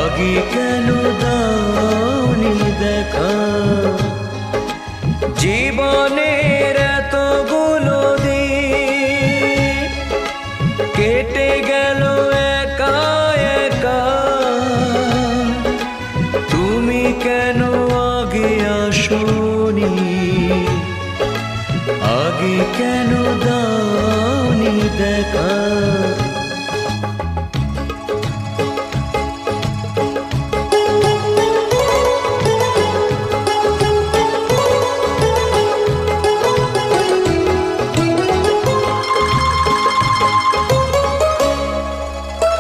আগে কেন দাওনি দেখা? জীবনের এতগুলো দিন কেটে গেল একা একা, তুমি কেন আগে আসোনি? আগে কেন দাওনি দেখা?